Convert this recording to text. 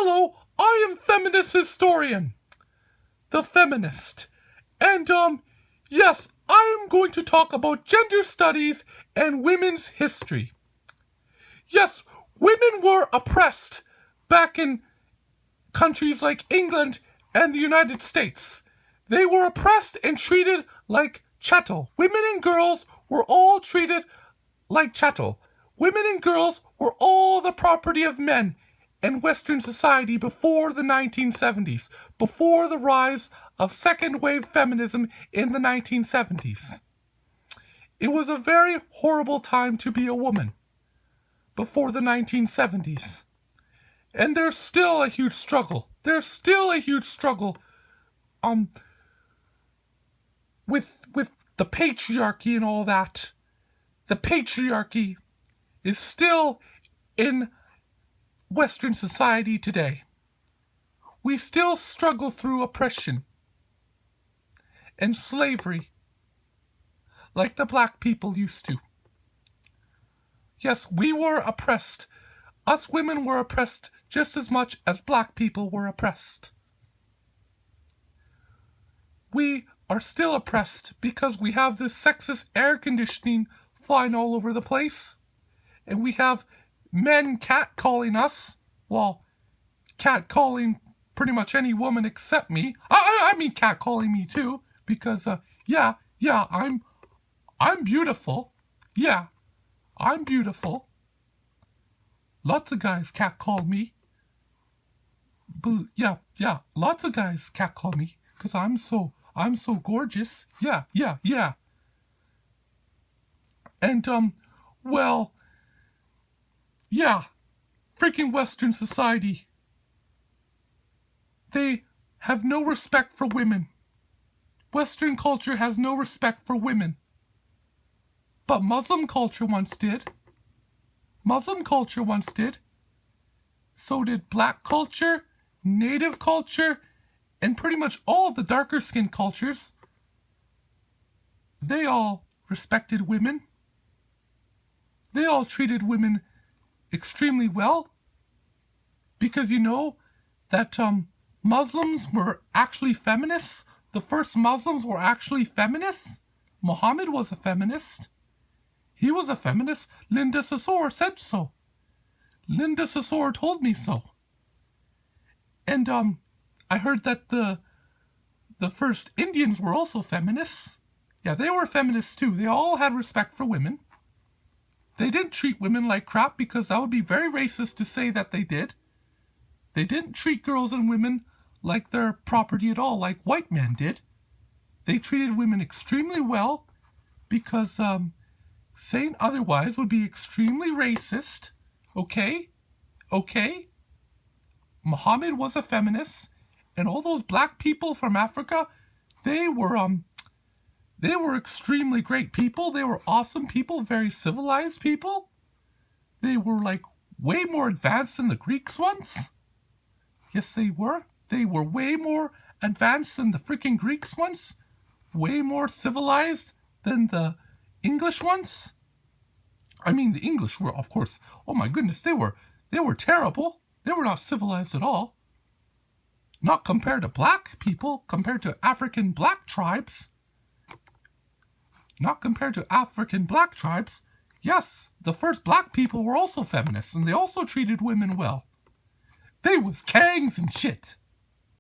Hello, I am Feminist Historian, the feminist. And, yes, I am going to talk about gender studies and women's history. Yes, women were oppressed back in countries like England and the United States. They were oppressed and treated like chattel. Women and girls were all treated like chattel. Women and girls were all the property of men in Western society before the 1970s, before the rise of second-wave feminism in the 1970s. It was a very horrible time to be a woman before the 1970s. And there's still a huge struggle. There's still a huge struggle with the patriarchy and all that. The patriarchy is still in Western society today. We still struggle through oppression and slavery like the black people used to. Yes, we were oppressed. Us women were oppressed just as much as black people were oppressed. We are still oppressed because we have this sexist air conditioning flying all over the place. And we have men catcalling us. Well, catcalling pretty much any woman except me. I mean catcalling me too. Because, I'm beautiful. Yeah, I'm beautiful. Lots of guys catcall me. But yeah, lots of guys catcall me. Because I'm so gorgeous. Yeah. And, yeah, freaking Western society. They have no respect for women. Western culture has no respect for women. But Muslim culture once did. So did black culture, native culture, and pretty much all the darker skinned cultures. They all respected women. They all treated women extremely well. Because you know that Muslims were actually feminists. The first Muslims were actually feminists. Muhammad was a feminist. He was a feminist. Linda Sassour said so. Linda Sassour told me so. And I heard that the first Indians were also feminists. Yeah, they were feminists too. They all had respect for women. They didn't treat women like crap because that would be very racist to say that they did. They didn't treat girls and women like their property at all, like white men did. They treated women extremely well because saying otherwise would be extremely racist. Okay? Muhammad was a feminist, and all those black people from Africa, they were extremely great people. They were awesome people, very civilized people. They were like way more advanced than the Greeks ones. Yes, they were. They were way more advanced than the freaking Greeks ones. Way more civilized than the English ones. I mean, the English were, of course, oh my goodness, they were terrible. They were not civilized at all. Not compared to black people, compared to African black tribes. Not compared to African black tribes. Yes, the first black people were also feminists, and they also treated women well. They was kangs and shit.